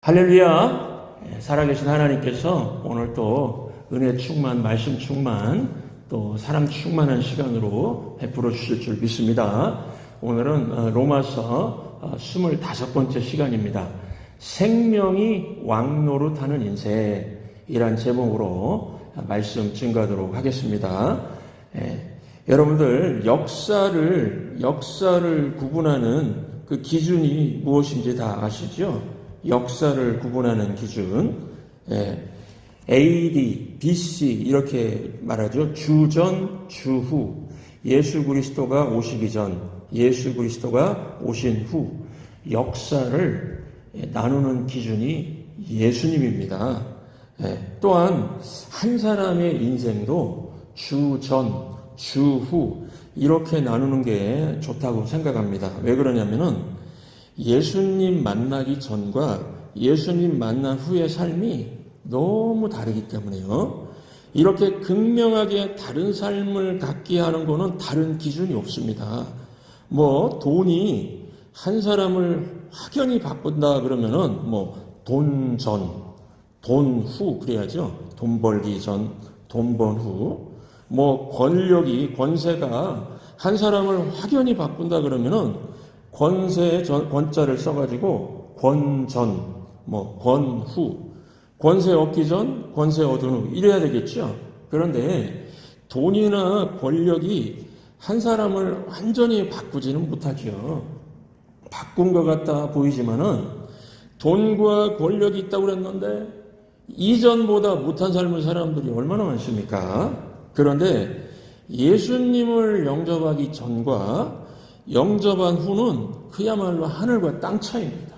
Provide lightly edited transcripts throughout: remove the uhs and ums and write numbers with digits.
할렐루야. 살아계신 하나님께서 오늘 또 은혜 충만, 말씀 충만, 또 사랑 충만한 시간으로 베풀어 주실 줄 믿습니다. 오늘은 로마서 25번째 시간입니다. 생명이 왕노릇하는 인생이란 제목으로 말씀 증거하도록 하겠습니다. 여러분들 역사를 구분하는 그 기준이 무엇인지 다 아시죠? 역사를 구분하는 기준, AD, BC 이렇게 말하죠. 주전, 주후, 예수 그리스도가 오시기 전, 예수 그리스도가 오신 후 역사를 나누는 기준이 예수님입니다. 또한 한 사람의 인생도 주전, 주후 이렇게 나누는 게 좋다고 생각합니다. 왜 그러냐면은 예수님 만나기 전과 예수님 만난 후의 삶이 너무 다르기 때문에요. 이렇게 극명하게 다른 삶을 갖게 하는 거는 다른 기준이 없습니다. 돈이 한 사람을 확연히 바꾼다 그러면은 돈 전, 돈 후 그래야죠. 돈 벌기 전, 돈 번 후. 권세가 한 사람을 확연히 바꾼다 그러면은 권세의 권자를 써가지고 권전, 권후, 권세 얻기 전, 권세 얻은 후 이래야 되겠죠. 그런데 돈이나 권력이 한 사람을 완전히 바꾸지는 못하죠. 바꾼 것 같다 보이지만은 돈과 권력이 있다고 그랬는데 이전보다 못한 삶을 사람들이 얼마나 많습니까? 그런데 예수님을 영접하기 전과 영접한 후는 그야말로 하늘과 땅 차이입니다.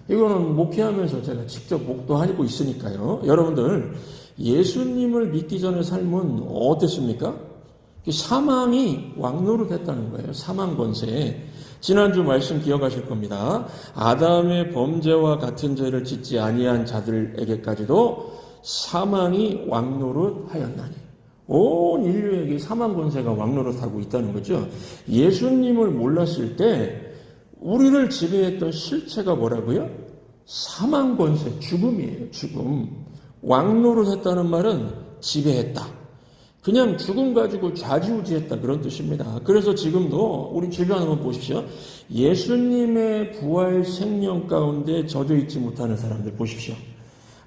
이거는 목회하면서 제가 직접 목도하고 있으니까요. 여러분들 예수님을 믿기 전의 삶은 어땠습니까? 사망이 왕노릇했다는 거예요. 사망 권세. 지난주 말씀 기억하실 겁니다. 아담의 범죄와 같은 죄를 짓지 아니한 자들에게까지도 사망이 왕노릇하였나니. 온 인류에게 사망 권세가 왕노릇하고 있다는 거죠. 예수님을 몰랐을 때 우리를 지배했던 실체가 뭐라고요? 사망 권세, 죽음이에요. 죽음. 왕노릇했다는 말은 지배했다. 그냥 죽음 가지고 좌지우지했다 그런 뜻입니다. 그래서 지금도 우리 주변 한번 보십시오. 예수님의 부활 생명 가운데 젖어 있지 못하는 사람들 보십시오.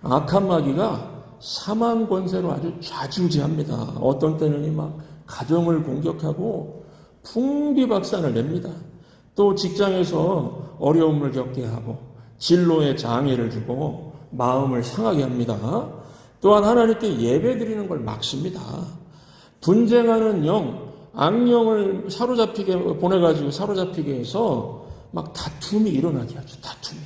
악한 마귀가 사망 권세로 아주 좌지우지합니다. 어떤 때는 가정을 공격하고 풍비박산을 냅니다. 또 직장에서 어려움을 겪게 하고 진로에 장애를 주고 마음을 상하게 합니다. 또한 하나님께 예배드리는 걸 막습니다. 분쟁하는 영, 악령을 사로잡히게 해서 다툼이 일어나게 하죠. 다툼이.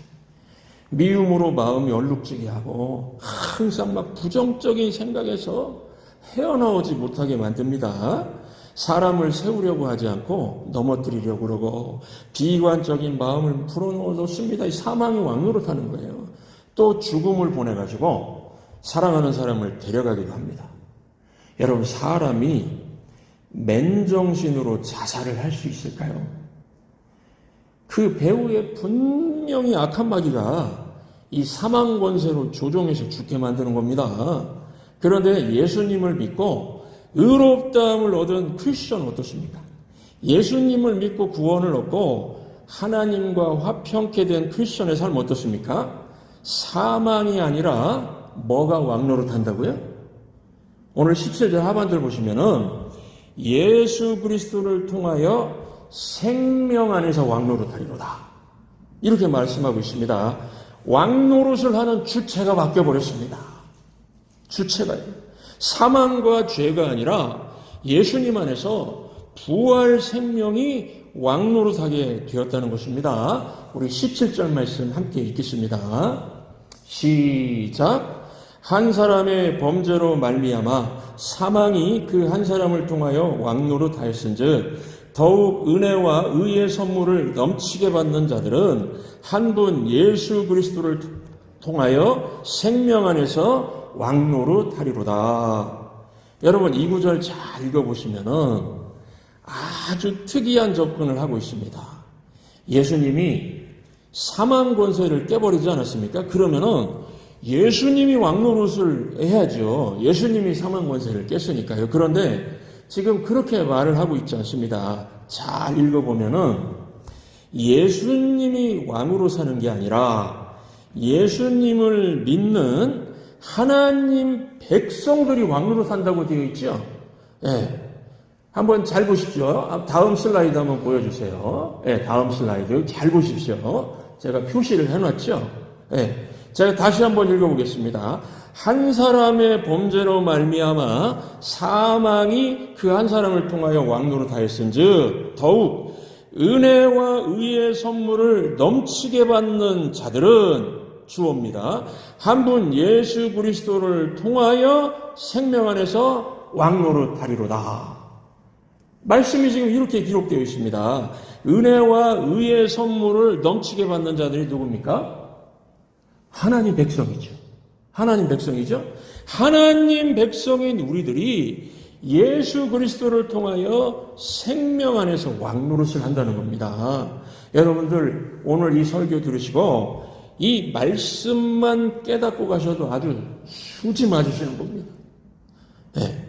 미움으로 마음이 얼룩지게 하고 항상 부정적인 생각에서 헤어나오지 못하게 만듭니다. 사람을 세우려고 하지 않고 넘어뜨리려고 그러고 비관적인 마음을 불어넣어줬습니다. 이 사망이 왕노릇하는 거예요. 또 죽음을 보내가지고 사랑하는 사람을 데려가기도 합니다. 여러분 사람이 맨정신으로 자살을 할 수 있을까요? 그 배후에 분명히 악한 마귀가 이 사망 권세로 조종해서 죽게 만드는 겁니다. 그런데 예수님을 믿고 의롭다함을 얻은 크리스천은 어떻습니까? 예수님을 믿고 구원을 얻고 하나님과 화평케 된 크리스천의 삶은 어떻습니까? 사망이 아니라 뭐가 왕노릇한다고요? 오늘 17절 하반절 보시면은 예수 그리스도를 통하여 생명 안에서 왕노릇하리로다. 이렇게 말씀하고 있습니다. 왕노릇을 하는 주체가 바뀌어버렸습니다. 주체가요. 사망과 죄가 아니라 예수님 안에서 부활 생명이 왕노릇하게 되었다는 것입니다. 우리 17절 말씀 함께 읽겠습니다. 시작. 한 사람의 범죄로 말미암아 사망이 그 한 사람을 통하여 왕노릇하였은즉 더욱 은혜와 의의 선물을 넘치게 받는 자들은 한 분 예수 그리스도를 통하여 생명 안에서 왕노릇하리로다. 여러분 이 구절 잘 읽어보시면은 아주 특이한 접근을 하고 있습니다. 예수님이 사망 권세를 깨버리지 않았습니까? 그러면은 예수님이 왕노릇을 해야죠. 예수님이 사망 권세를 깼으니까요. 그런데 지금 그렇게 말을 하고 있지 않습니다. 잘 읽어보면은 예수님이 왕으로 사는 게 아니라 예수님을 믿는 하나님 백성들이 왕으로 산다고 되어 있죠. 예. 한번 잘 보십시오. 다음 슬라이드 한번 보여주세요. 예, 다음 슬라이드 잘 보십시오. 제가 표시를 해놨죠. 예, 제가 다시 한번 읽어보겠습니다. 한 사람의 범죄로 말미암아 사망이 그 한 사람을 통하여 왕노릇하였은즉 더욱 은혜와 의의 선물을 넘치게 받는 자들은 주옵니다. 한 분 예수 그리스도를 통하여 생명 안에서 왕노릇하리로다. 말씀이 지금 이렇게 기록되어 있습니다. 은혜와 의의 선물을 넘치게 받는 자들이 누굽니까? 하나님 백성이죠. 하나님 백성이죠. 하나님 백성인 우리들이 예수 그리스도를 통하여 생명 안에서 왕노릇을 한다는 겁니다. 여러분들 오늘 이 설교 들으시고 이 말씀만 깨닫고 가셔도 아주 수지 맞으시는 겁니다. 네.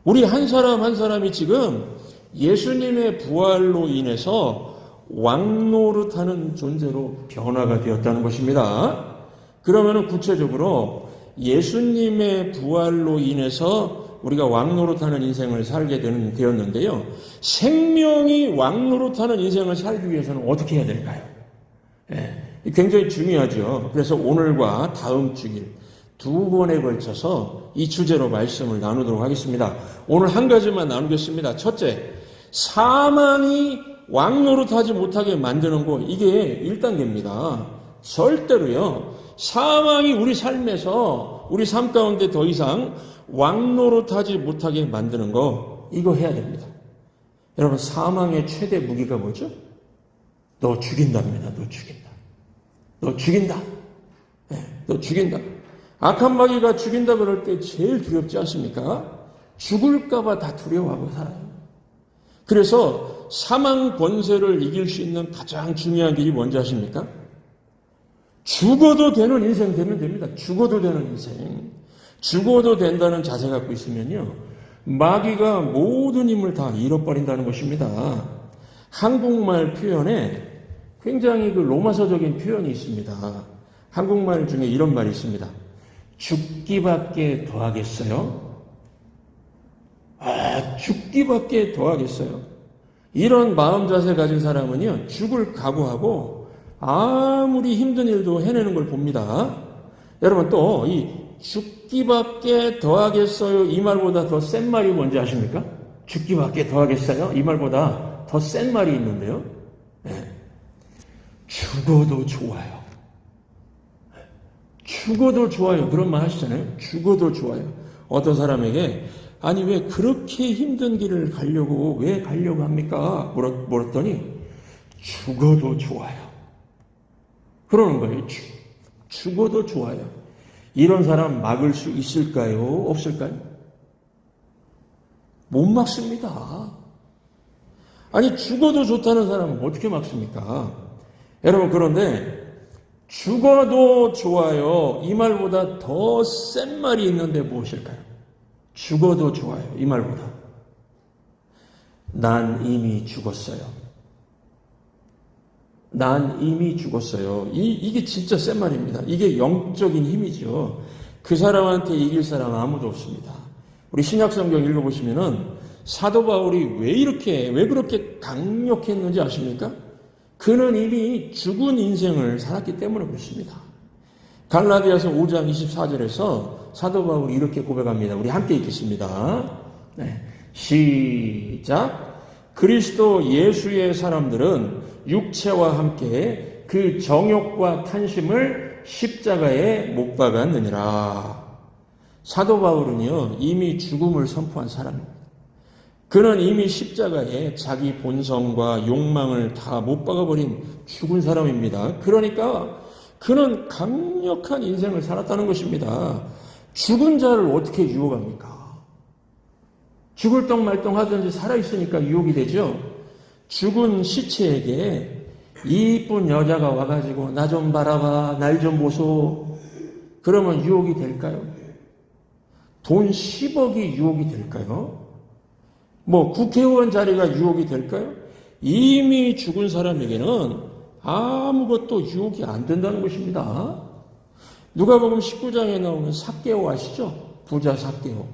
우리 한 사람 한 사람이 지금 예수님의 부활로 인해서 왕노릇하는 존재로 변화가 되었다는 것입니다. 그러면 구체적으로 예수님의 부활로 인해서 우리가 왕노릇하는 인생을 살게 되었는데요. 생명이 왕노릇하는 인생을 살기 위해서는 어떻게 해야 될까요? 네, 굉장히 중요하죠. 그래서 오늘과 다음 주일 두 번에 걸쳐서 이 주제로 말씀을 나누도록 하겠습니다. 오늘 한 가지만 나누겠습니다. 첫째, 사망이 왕노릇하지 못하게 만드는 것, 이게 1단계입니다. 절대로요, 사망이 우리 삶에서, 우리 삶 가운데 더 이상 왕노릇하지 못하게 만드는 거, 이거 해야 됩니다. 여러분, 사망의 최대 무기가 뭐죠? 너 죽인답니다. 너 죽인다. 너 죽인다. 네, 너 죽인다. 악한 마귀가 죽인다 그럴 때 제일 두렵지 않습니까? 죽을까봐 다 두려워하고 살아요. 그래서 사망 권세를 이길 수 있는 가장 중요한 길이 뭔지 아십니까? 죽어도 되는 인생 되면 됩니다. 죽어도 되는 인생. 죽어도 된다는 자세 갖고 있으면요, 마귀가 모든 힘을 다 잃어버린다는 것입니다. 한국말 표현에 굉장히 그 로마서적인 표현이 있습니다. 한국말 중에 이런 말이 있습니다. 죽기밖에 더 하겠어요? 죽기밖에 더 하겠어요? 이런 마음 자세 가진 사람은요, 죽을 각오하고 아무리 힘든 일도 해내는 걸 봅니다. 여러분, 또 이 죽기밖에 더 하겠어요, 이 말보다 더 센 말이 뭔지 아십니까? 죽기밖에 더 하겠어요? 이 말보다 더 센 말이 있는데요. 네. 죽어도 좋아요. 죽어도 좋아요. 그런 말 하시잖아요. 죽어도 좋아요. 어떤 사람에게 아니 왜 그렇게 힘든 길을 가려고 왜 가려고 합니까? 물었더니 죽어도 좋아요. 그러는 거예요. 죽어도 좋아요. 이런 사람 막을 수 있을까요? 없을까요? 못 막습니다. 아니 죽어도 좋다는 사람은 어떻게 막습니까? 여러분, 그런데 죽어도 좋아요, 이 말보다 더 센 말이 있는데 무엇일까요? 죽어도 좋아요, 이 말보다. 난 이미 죽었어요. 난 이미 죽었어요. 이게 진짜 센 말입니다. 이게 영적인 힘이죠. 그 사람한테 이길 사람은 아무도 없습니다. 우리 신약성경 읽어보시면은 사도 바울이 왜 그렇게 강력했는지 아십니까? 그는 이미 죽은 인생을 살았기 때문에 그렇습니다. 갈라디아서 5장 24절에서 사도 바울이 이렇게 고백합니다. 우리 함께 읽겠습니다. 네. 시작. 그리스도 예수의 사람들은 육체와 함께 그 정욕과 탄심을 십자가에 못 박았느니라. 사도 바울은요, 이미 죽음을 선포한 사람입니다. 그는 이미 십자가에 자기 본성과 욕망을 다 못 박아버린 죽은 사람입니다. 그러니까 그는 강력한 인생을 살았다는 것입니다. 죽은 자를 어떻게 유혹합니까? 죽을 똥 말똥 하든지 살아있으니까 유혹이 되죠. 죽은 시체에게 이쁜 여자가 와가지고 나 좀 바라봐, 날 좀 보소. 그러면 유혹이 될까요? 돈 10억이 유혹이 될까요? 뭐 국회의원 자리가 유혹이 될까요? 이미 죽은 사람에게는 아무것도 유혹이 안 된다는 것입니다. 누가복음 19장에 나오는 삭개오 아시죠? 부자 삭개오.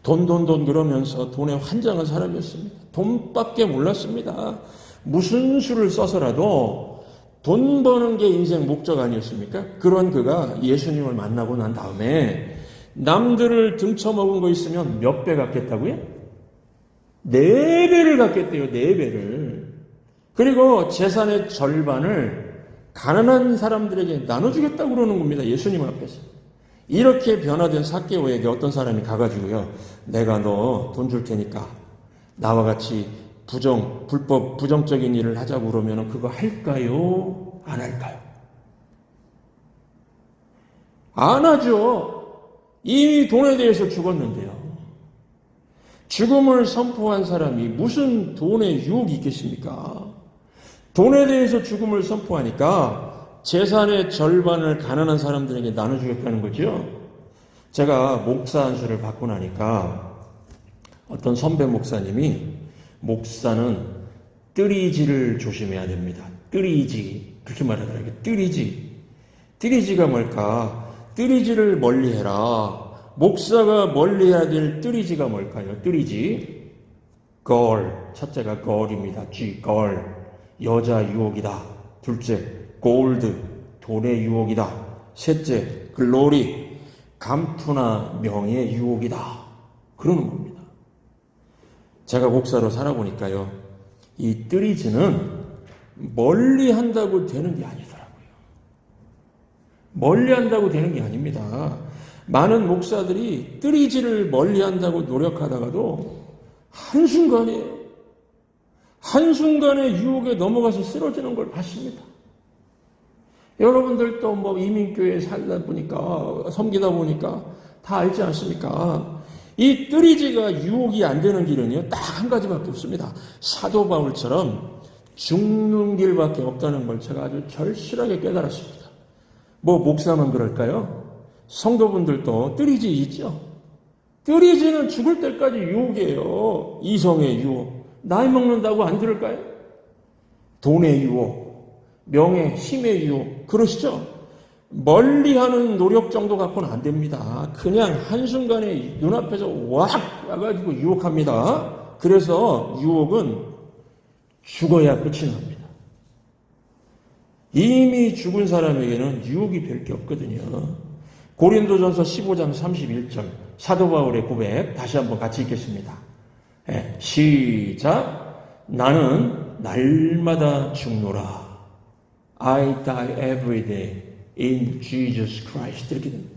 돈 그러면서 돈에 환장한 사람이었습니다. 돈밖에 몰랐습니다. 무슨 수를 써서라도 돈 버는 게 인생 목적 아니었습니까? 그런 그가 예수님을 만나고 난 다음에 남들을 등쳐먹은 거 있으면 몇 배 갚겠다고요? 4배를 갚겠대요. 4배를. 그리고 재산의 절반을 가난한 사람들에게 나눠주겠다고 그러는 겁니다. 예수님 앞에서. 이렇게 변화된 삭개오에게 어떤 사람이 가가지고요. 내가 너 돈 줄 테니까 나와 같이 불법, 부정적인 일을 하자고 그러면 그거 할까요? 안 할까요? 안 하죠. 이미 돈에 대해서 죽었는데요. 죽음을 선포한 사람이 무슨 돈에 유혹이 있겠습니까? 돈에 대해서 죽음을 선포하니까 재산의 절반을 가난한 사람들에게 나눠주겠다는 거죠. 제가 목사 안수를 받고 나니까 어떤 선배 목사님이 목사는 뜨리지를 조심해야 됩니다. 뜨리지. 그렇게 말하더라고요. 뜨리지가 뭘까? 뜨리지를 멀리해라. 목사가 멀리해야 될 뜨리지가 뭘까요? 뜨리지. 걸. 첫째가 걸입니다. 걸. 여자 유혹이다. 둘째, 골드. 돈의 유혹이다. 셋째, 글로리. 감투나 명예의 유혹이다. 그러는 겁니다. 제가 목사로 살아보니까요. 이 뜨리지는 멀리 한다고 되는 게 아니더라고요. 멀리 한다고 되는 게 아닙니다. 많은 목사들이 뜨리지를 멀리 한다고 노력하다가도 한순간에 유혹에 넘어가서 쓰러지는 걸 봤습니다. 여러분들도 뭐 이민교회에 살다 보니까, 섬기다 보니까 다 알지 않습니까? 이 뜨리지가 유혹이 안 되는 길은요, 딱 한 가지밖에 없습니다. 사도 바울처럼 죽는 길밖에 없다는 걸 제가 아주 절실하게 깨달았습니다. 뭐 목사만 그럴까요? 성도분들도 뜨리지 있죠? 뜨리지는 죽을 때까지 유혹이에요. 이성의 유혹. 나이 먹는다고 안 들을까요? 돈의 유혹, 명예, 힘의 유혹. 그러시죠? 멀리하는 노력 정도 갖고는 안 됩니다. 그냥 한순간에 눈앞에서 와가지고 유혹합니다. 그래서 유혹은 죽어야 끝이 납니다. 이미 죽은 사람에게는 유혹이 별 게 없거든요. 고린도전서 15장 31절 사도 바울의 고백 다시 한번 같이 읽겠습니다. 네, 시작. 나는 날마다 죽노라. I die every day in Jesus Christ. 이렇게 됩니다.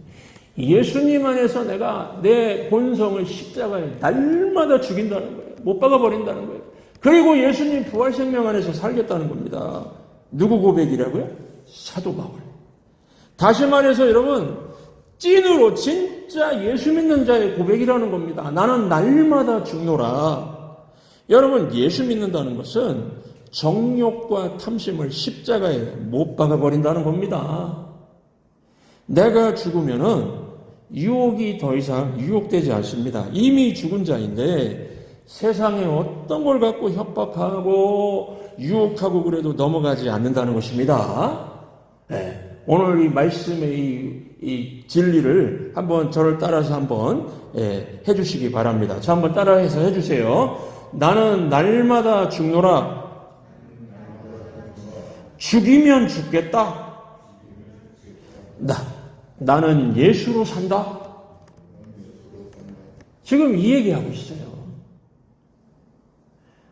예수님 안에서 내가 내 본성을 십자가에 날마다 죽인다는 거예요. 못 박아버린다는 거예요. 그리고 예수님 부활생명 안에서 살겠다는 겁니다. 누구 고백이라고요? 사도 바울. 다시 말해서 여러분, 찐으로 진짜 예수 믿는 자의 고백이라는 겁니다. 나는 날마다 죽노라. 여러분, 예수 믿는다는 것은 정욕과 탐심을 십자가에 못 박아버린다는 겁니다. 내가 죽으면은 유혹이 더 이상 유혹되지 않습니다. 이미 죽은 자인데 세상에 어떤 걸 갖고 협박하고 유혹하고 그래도 넘어가지 않는다는 것입니다. 네. 오늘 이 말씀의 이 진리를 한번 저를 따라서 한번 해주시기 바랍니다. 자, 한번 따라해서 해주세요. 나는 날마다 죽노라. 죽이면 죽겠다. 나는 예수로 산다. 지금 이 얘기하고 있어요.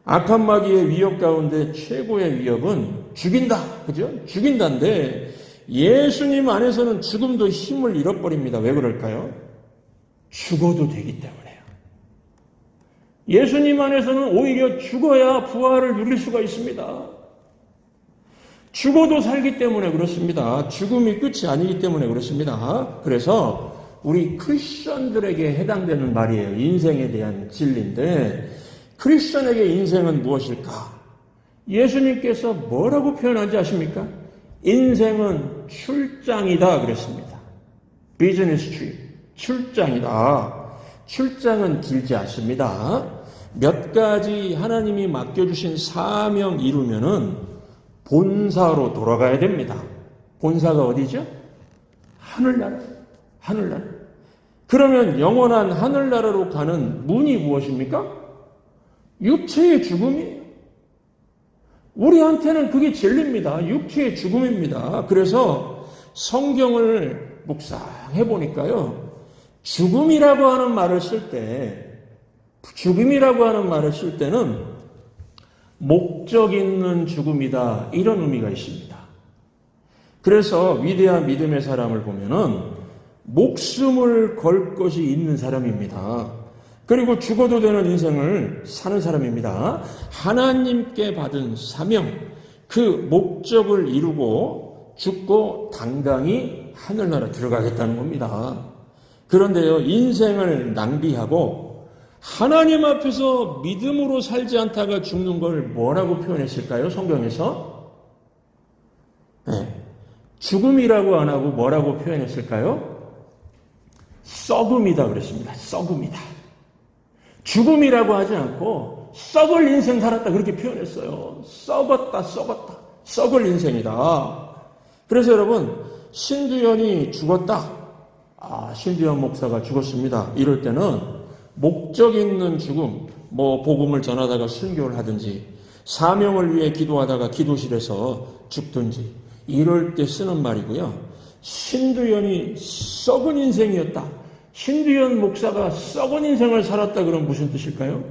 악한 마귀의 위협 가운데 최고의 위협은 죽인다. 그죠? 죽인다인데 예수님 안에서는 죽음도 힘을 잃어버립니다. 왜 그럴까요? 죽어도 되기 때문에요. 예수님 안에서는 오히려 죽어야 부활을 누릴 수가 있습니다. 죽어도 살기 때문에 그렇습니다. 죽음이 끝이 아니기 때문에 그렇습니다. 그래서 우리 크리스천들에게 해당되는 말이에요. 인생에 대한 진리인데 크리스천에게 인생은 무엇일까? 예수님께서 뭐라고 표현한지 아십니까? 인생은 출장이다 그랬습니다. 비즈니스 트립, 출장이다. 출장은 길지 않습니다. 몇 가지 하나님이 맡겨주신 사명 이루면은 본사로 돌아가야 됩니다. 본사가 어디죠? 하늘나라. 하늘나라. 그러면 영원한 하늘나라로 가는 문이 무엇입니까? 육체의 죽음이에요. 우리한테는 그게 진리입니다. 육체의 죽음입니다. 그래서 성경을 묵상해 보니까요. 죽음이라고 하는 말을 쓸 때는 목적 있는 죽음이다. 이런 의미가 있습니다. 그래서 위대한 믿음의 사람을 보면은 목숨을 걸 것이 있는 사람입니다. 그리고 죽어도 되는 인생을 사는 사람입니다. 하나님께 받은 사명, 그 목적을 이루고 죽고 당당히 하늘나라 들어가겠다는 겁니다. 그런데요, 인생을 낭비하고 하나님 앞에서 믿음으로 살지 않다가 죽는 걸 뭐라고 표현했을까요? 성경에서? 네. 죽음이라고 안 하고 뭐라고 표현했을까요? 썩음이다 그랬습니다. 썩음이다. 죽음이라고 하지 않고 썩을 인생 살았다 그렇게 표현했어요. 썩었다. 썩을 인생이다. 그래서 여러분, 신두현이 죽었다. 신두현 목사가 죽었습니다. 이럴 때는 목적 있는 죽음, 복음을 전하다가 순교를 하든지 사명을 위해 기도하다가 기도실에서 죽든지 이럴 때 쓰는 말이고요. 신두현이 썩은 인생이었다. 신두현 목사가 썩은 인생을 살았다 그러면 무슨 뜻일까요?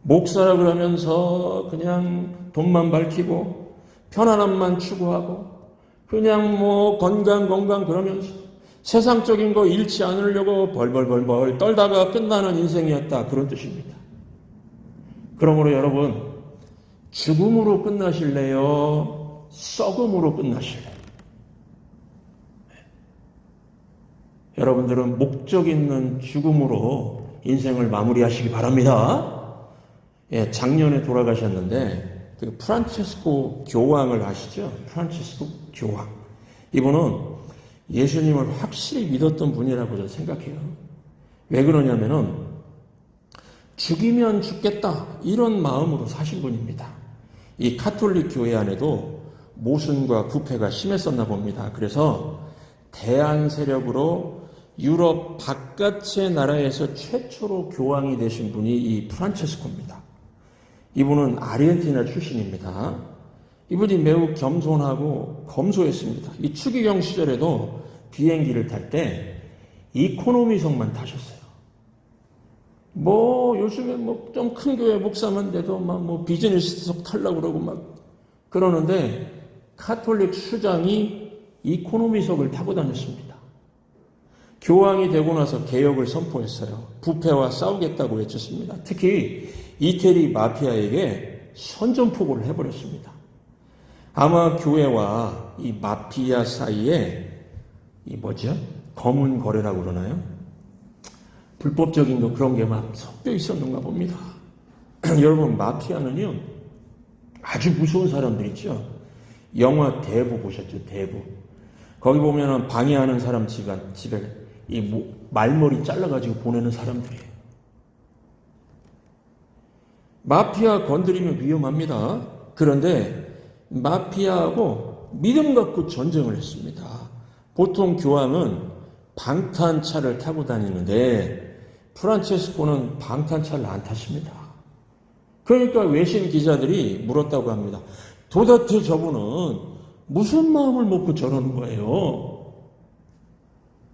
목사라 그러면서 그냥 돈만 밝히고 편안함만 추구하고 그냥 건강 그러면서 세상적인 거 잃지 않으려고 벌벌 떨다가 끝나는 인생이었다. 그런 뜻입니다. 그러므로 여러분, 죽음으로 끝나실래요? 썩음으로 끝나실래요? 여러분들은 목적 있는 죽음으로 인생을 마무리하시기 바랍니다. 작년에 돌아가셨는데 그 프란체스코 교황을 아시죠? 프란체스코 교황. 이분은 예수님을 확실히 믿었던 분이라고 저는 생각해요. 왜 그러냐면은 죽이면 죽겠다 이런 마음으로 사신 분입니다. 이 가톨릭 교회 안에도 모순과 부패가 심했었나 봅니다. 그래서 대안 세력으로 유럽 바깥의 나라에서 최초로 교황이 되신 분이 이 프란체스코입니다. 이분은 아르헨티나 출신입니다. 이분이 매우 겸손하고 검소했습니다. 이 추기경 시절에도 비행기를 탈 때 이코노미석만 타셨어요. 요즘에 좀 큰 교회 목사만 돼도 비즈니스석 타려고 그러고 그러는데 가톨릭 수장이 이코노미석을 타고 다녔습니다. 교황이 되고 나서 개혁을 선포했어요. 부패와 싸우겠다고 외쳤습니다. 특히 이태리 마피아에게 선전포고를 해버렸습니다. 아마 교회와 이 마피아 사이에 검은 거래라고 그러나요? 불법적인 그런 게 섞여 있었는가 봅니다. 여러분, 마피아는요 아주 무서운 사람들 있죠. 영화 대부 보셨죠? 대부. 거기 보면은 방해하는 사람 집에 말머리 잘라가지고 보내는 사람들이에요. 마피아 건드리면 위험합니다. 그런데 마피아하고 믿음 갖고 전쟁을 했습니다. 보통 교황은 방탄차를 타고 다니는데 프란체스코는 방탄차를 안 탔습니다. 그러니까 외신 기자들이 물었다고 합니다. 도대체 저분은 무슨 마음을 먹고 저러는 거예요?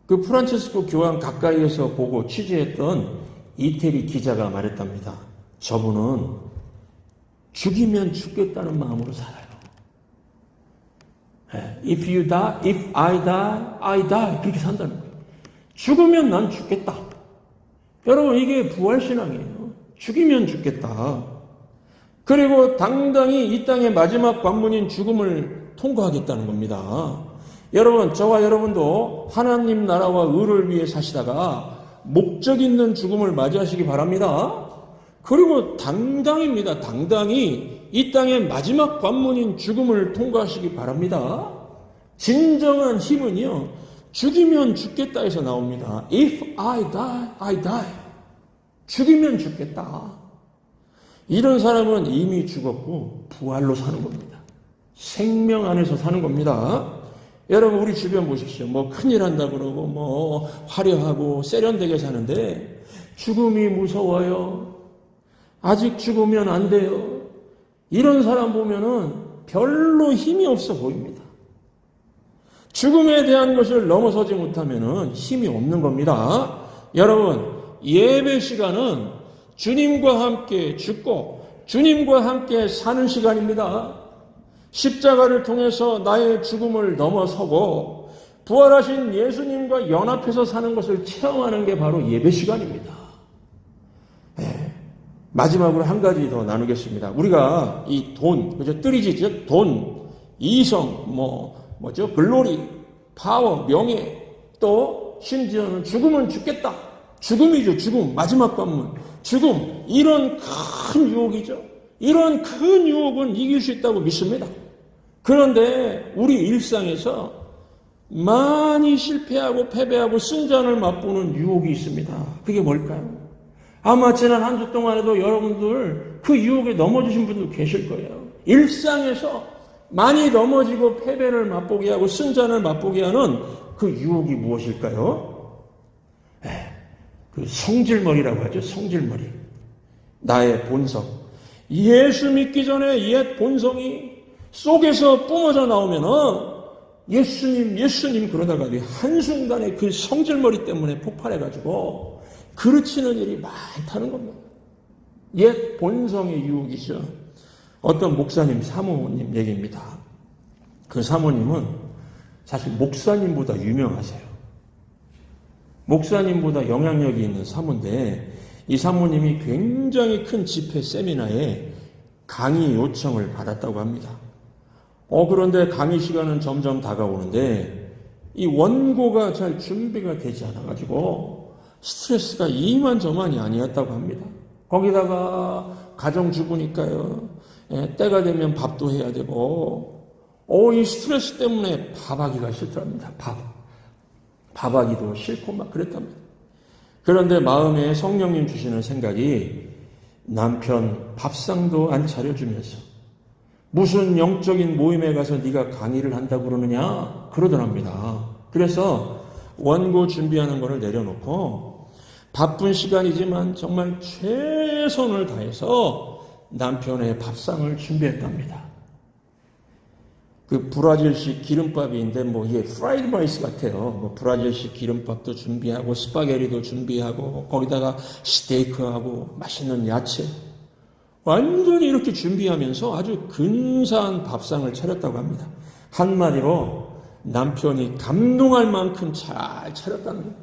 그 프란체스코 교황 가까이에서 보고 취재했던 이태리 기자가 말했답니다. 저분은 죽이면 죽겠다는 마음으로 살아요. If you die, if I die, I die. 그렇게 산다는 거예요. 죽으면 난 죽겠다. 여러분, 이게 부활신앙이에요. 죽이면 죽겠다. 그리고 당당히 이 땅의 마지막 관문인 죽음을 통과하겠다는 겁니다. 여러분, 저와 여러분도 하나님 나라와 의를 위해 사시다가 목적 있는 죽음을 맞이하시기 바랍니다. 그리고 당당히 이 땅의 마지막 관문인 죽음을 통과하시기 바랍니다. 진정한 힘은요, 죽이면 죽겠다에서 나옵니다. If I die, I die. 죽이면 죽겠다. 이런 사람은 이미 죽었고 부활로 사는 겁니다. 생명 안에서 사는 겁니다. 여러분, 우리 주변 보십시오. 뭐 큰일 한다 그러고 뭐 화려하고 세련되게 사는데 죽음이 무서워요. 아직 죽으면 안 돼요. 이런 사람 보면은 별로 힘이 없어 보입니다. 죽음에 대한 것을 넘어서지 못하면은 힘이 없는 겁니다. 여러분, 예배 시간은 주님과 함께 죽고 주님과 함께 사는 시간입니다. 십자가를 통해서 나의 죽음을 넘어서고 부활하신 예수님과 연합해서 사는 것을 체험하는 게 바로 예배 시간입니다. 네. 마지막으로 한 가지 더 나누겠습니다. 우리가 이 돈, 그죠? 뜨리지, 즉 돈, 이성, 뭐죠? 글로리, 파워, 명예, 또 심지어는 죽으면 죽겠다. 죽음이죠, 죽음. 마지막 관문. 죽음. 이런 큰 유혹이죠. 이런 큰 유혹은 이길 수 있다고 믿습니다. 그런데 우리 일상에서 많이 실패하고 패배하고 쓴잔을 맛보는 유혹이 있습니다. 그게 뭘까요? 아마 지난 한 주 동안에도 여러분들 그 유혹에 넘어지신 분들 계실 거예요. 일상에서 많이 넘어지고 패배를 맛보게 하고 쓴잔을 맛보게 하는 그 유혹이 무엇일까요? 그 성질머리라고 하죠. 성질머리. 나의 본성. 예수 믿기 전에 옛 본성이 속에서 뿜어져 나오면은 예수님 그러다가 한순간에 그 성질머리 때문에 폭발해가지고 그르치는 일이 많다는 겁니다. 옛 본성의 유혹이죠. 어떤 목사님, 사모님 얘기입니다. 그 사모님은 사실 목사님보다 유명하세요. 목사님보다 영향력이 있는 사모인데 이 사모님이 굉장히 큰 집회 세미나에 강의 요청을 받았다고 합니다. 그런데 강의 시간은 점점 다가오는데 이 원고가 잘 준비가 되지 않아가지고 스트레스가 이만저만이 아니었다고 합니다. 거기다가 가정주부니까요. 때가 되면 밥도 해야 되고 이 스트레스 때문에 밥하기가 싫더랍니다. 밥하기도 싫고 막 그랬답니다. 그런데 마음에 성령님 주시는 생각이 남편 밥상도 안 차려주면서 무슨 영적인 모임에 가서 네가 강의를 한다고 그러느냐 그러더랍니다. 그래서 원고 준비하는 거를 내려놓고 바쁜 시간이지만 정말 최선을 다해서 남편의 밥상을 준비했답니다. 그 브라질식 기름밥인데 이게 프라이드 라이스 같아요. 브라질식 기름밥도 준비하고 스파게티도 준비하고 거기다가 스테이크하고 맛있는 야채 완전히 이렇게 준비하면서 아주 근사한 밥상을 차렸다고 합니다. 한마디로 남편이 감동할 만큼 잘 차렸다는 거예요.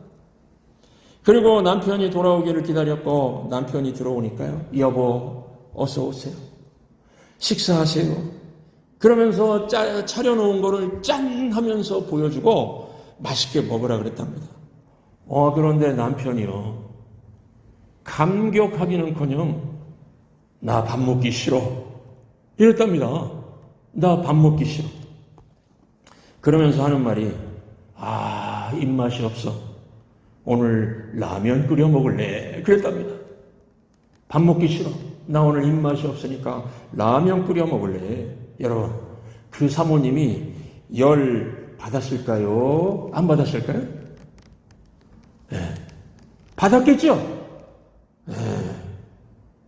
그리고 남편이 돌아오기를 기다렸고 남편이 들어오니까요. 여보 어서 오세요. 식사하세요. 그러면서 차려놓은 거를 짠 하면서 보여주고 맛있게 먹으라 그랬답니다. 그런데 남편이요. 감격하기는커녕 나 밥 먹기 싫어. 이랬답니다. 나 밥 먹기 싫어. 그러면서 하는 말이 입맛이 없어. 오늘 라면 끓여 먹을래. 그랬답니다. 밥 먹기 싫어. 나 오늘 입맛이 없으니까 라면 끓여 먹을래. 여러분, 그 사모님이 열 받았을까요? 안 받았을까요? 네. 받았겠죠? 네.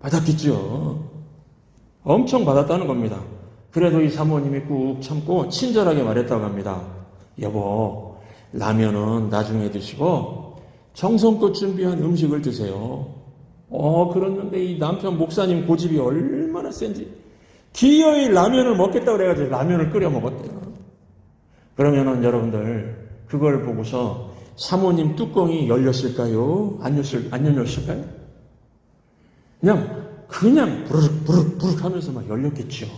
받았겠죠. 엄청 받았다는 겁니다. 그래도 이 사모님이 꾹 참고 친절하게 말했다고 합니다. 여보, 라면은 나중에 드시고 정성껏 준비한 음식을 드세요. 그랬는데 이 남편 목사님 고집이 얼마나 센지 기어이 라면을 먹겠다고 그래가지고 라면을 끓여 먹었대요. 그러면은 여러분들 그걸 보고서 사모님 뚜껑이 열렸을까요? 안 열렸을까요? 그냥 부르륵 하면서 막 열렸겠죠.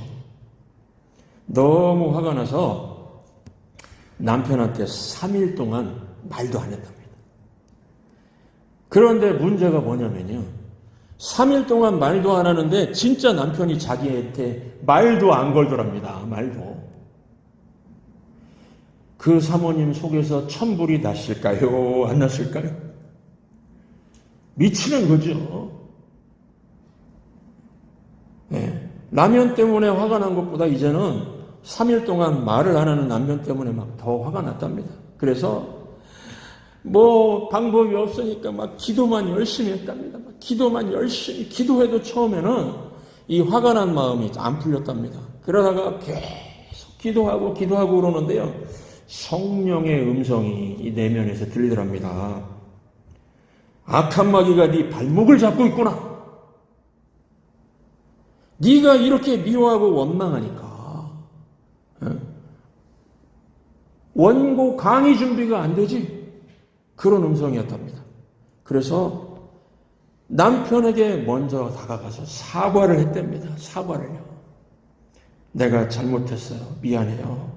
너무 화가 나서 남편한테 3일 동안 말도 안 했답니다. 그런데 문제가 뭐냐면요. 3일 동안 말도 안 하는데 진짜 남편이 자기한테 말도 안 걸더랍니다. 말도. 그 사모님 속에서 천불이 났을까요? 안 났을까요? 미치는 거죠. 네. 라면 때문에 화가 난 것보다 이제는 3일 동안 말을 안 하는 남편 때문에 막 더 화가 났답니다. 그래서 뭐 방법이 없으니까 막 기도만 열심히 했답니다. 막 기도만 열심히 기도해도 처음에는 이 화가 난 마음이 안 풀렸답니다. 그러다가 계속 기도하고 그러는데요. 성령의 음성이 이 내면에서 들리더랍니다. 악한 마귀가 네 발목을 잡고 있구나. 네가 이렇게 미워하고 원망하니까 원고 강의 준비가 안 되지. 그런 음성이었답니다. 그래서 남편에게 먼저 다가가서 사과를 했답니다. 사과를요. 내가 잘못했어요. 미안해요.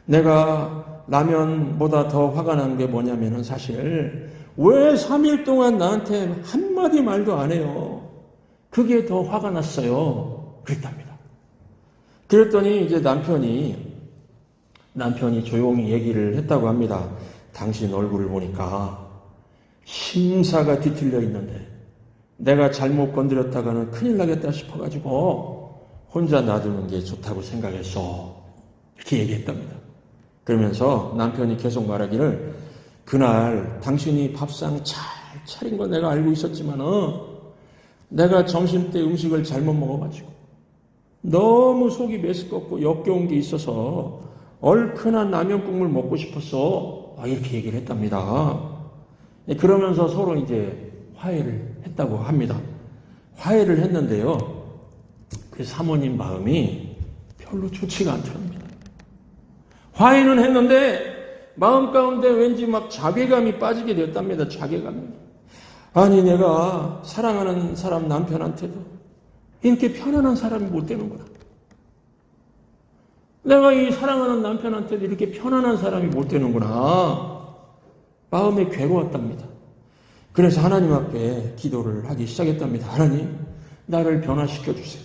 내가 라면보다 더 화가 난 게 뭐냐면은 사실 왜 3일 동안 나한테 한마디 말도 안 해요. 그게 더 화가 났어요. 그랬답니다. 그랬더니 이제 남편이 조용히 얘기를 했다고 합니다. 당신 얼굴을 보니까 심사가 뒤틀려 있는데 내가 잘못 건드렸다가는 큰일 나겠다 싶어가지고 혼자 놔두는 게 좋다고 생각했어. 이렇게 얘기했답니다. 그러면서 남편이 계속 말하기를 그날 당신이 밥상 잘 차린 거 내가 알고 있었지만은 내가 점심때 음식을 잘못 먹어가지고 너무 속이 메스껍고 역겨운 게 있어서 얼큰한 라면 국물 먹고 싶었어. 이렇게 얘기를 했답니다. 그러면서 서로 이제 화해를 했다고 합니다. 화해를 했는데요. 그 사모님 마음이 별로 좋지가 않더랍니다. 화해는 했는데 마음 가운데 왠지 막 자괴감이 빠지게 됐답니다. 자괴감이. 아니 내가 사랑하는 사람 남편한테도 이렇게 편안한 사람이 못 되는구나. 내가 이 사랑하는 남편한테도 이렇게 편안한 사람이 못 되는구나. 마음이 괴로웠답니다. 그래서 하나님 앞에 기도를 하기 시작했답니다. 하나님, 나를 변화시켜 주세요.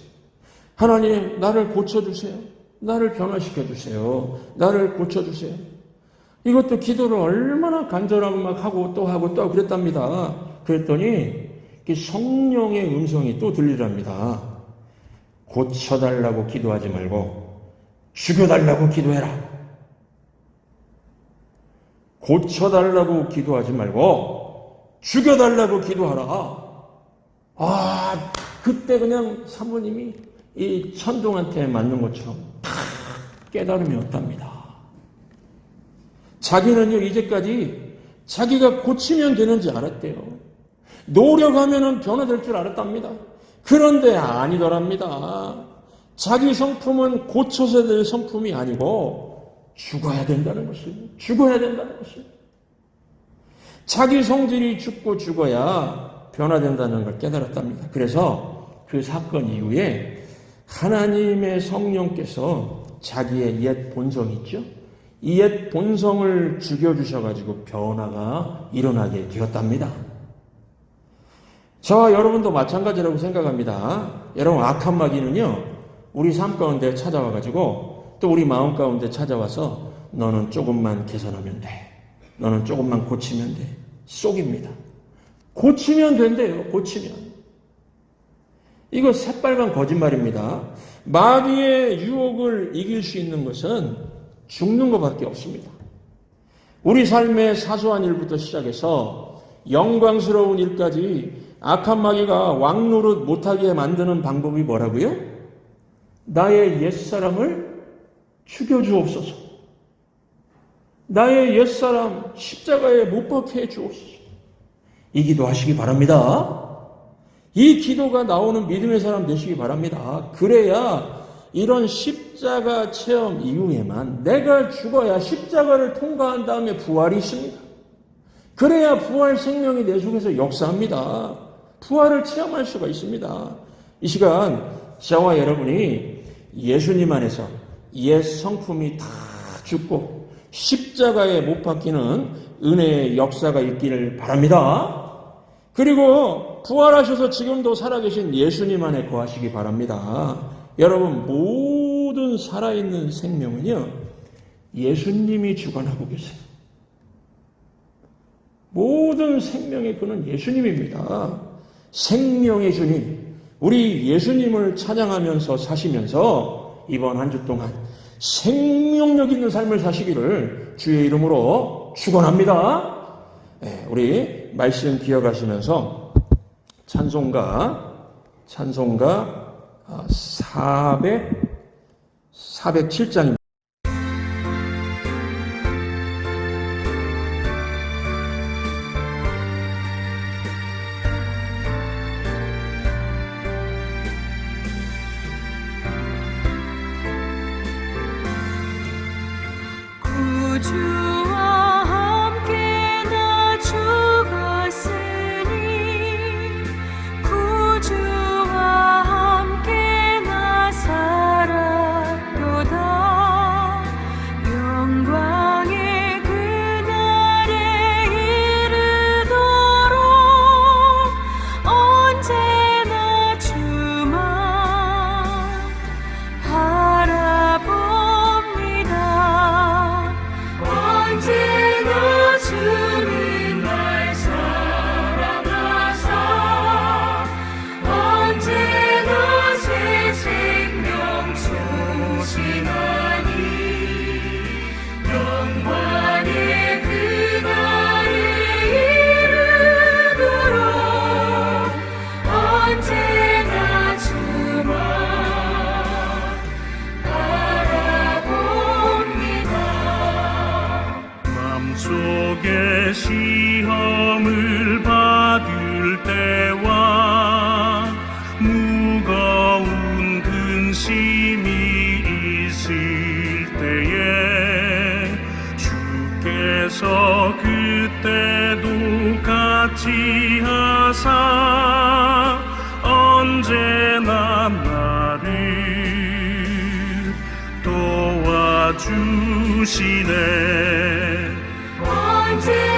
하나님, 나를 고쳐주세요. 나를 변화시켜 주세요. 나를 고쳐주세요. 이것도 기도를 얼마나 간절하고 막 하고 또 그랬답니다. 그랬더니 성령의 음성이 또 들리랍니다. 고쳐달라고 기도하지 말고 죽여달라고 기도해라. 고쳐달라고 기도하지 말고 죽여달라고 기도하라. 그때 그냥 사모님이 이 천둥한테 맞는 것처럼 탁 깨달음이 없답니다. 자기는요, 이제까지 자기가 고치면 되는지 알았대요. 노력하면 변화될 줄 알았답니다. 그런데 아니더랍니다. 자기 성품은 고쳐서 될 성품이 아니고 죽어야 된다는 것을. 자기 성질이 죽어야 변화된다는 걸 깨달았답니다. 그래서 그 사건 이후에 하나님의 성령께서 자기의 옛 본성 있죠? 이 옛 본성을 죽여주셔가지고 변화가 일어나게 되었답니다. 저와 여러분도 마찬가지라고 생각합니다. 여러분, 악한 마귀는요, 우리 삶 가운데 찾아와가지고 또 우리 마음 가운데 찾아와서 너는 조금만 개선하면 돼. 너는 조금만 고치면 돼. 속입니다. 고치면 된대요. 고치면. 이거 새빨간 거짓말입니다. 마귀의 유혹을 이길 수 있는 것은 죽는 것밖에 없습니다. 우리 삶의 사소한 일부터 시작해서 영광스러운 일까지 악한 마귀가 왕노릇 못하게 만드는 방법이 뭐라고요? 나의 옛사람을 죽여주옵소서. 나의 옛사람 십자가에 못 박혀 해주옵소서. 이 기도 하시기 바랍니다. 이 기도가 나오는 믿음의 사람 되시기 바랍니다. 그래야 이런 십자가 체험 이후에만 내가 죽어야 십자가를 통과한 다음에 부활이 있습니다. 그래야 부활 생명이 내 속에서 역사합니다. 부활을 체험할 수가 있습니다. 이 시간 저와 여러분이 예수님 안에서 옛 성품이 다 죽고 십자가에 못 박히는 은혜의 역사가 있기를 바랍니다. 그리고 부활하셔서 지금도 살아계신 예수님 안에 거하시기 바랍니다. 여러분, 모든 살아있는 생명은요, 예수님이 주관하고 계세요. 모든 생명의 근원 예수님입니다. 생명의 주님, 우리 예수님을 찬양하면서 사시면서 이번 한 주 동안 생명력 있는 삶을 사시기를 주의 이름으로 축원합니다. 우리 말씀 기억하시면서 찬송가 407장입니다. 주와 함께 나 죽었으니 구주와 함께 나 살았도다. 영광의 그날에 이르도록 언제나 주만 바라봅니다. 언제나 주는 날 사랑하사 언제나 새 생명 주시나니 영광의 그날에 이르도록 언제나 주만 바라봅니다. 맘속에 시험을 받을 때와 무거운 근심이 있을 때에 주께서 그때도 같이 하사 언제나 나를 도와주시네. 언제나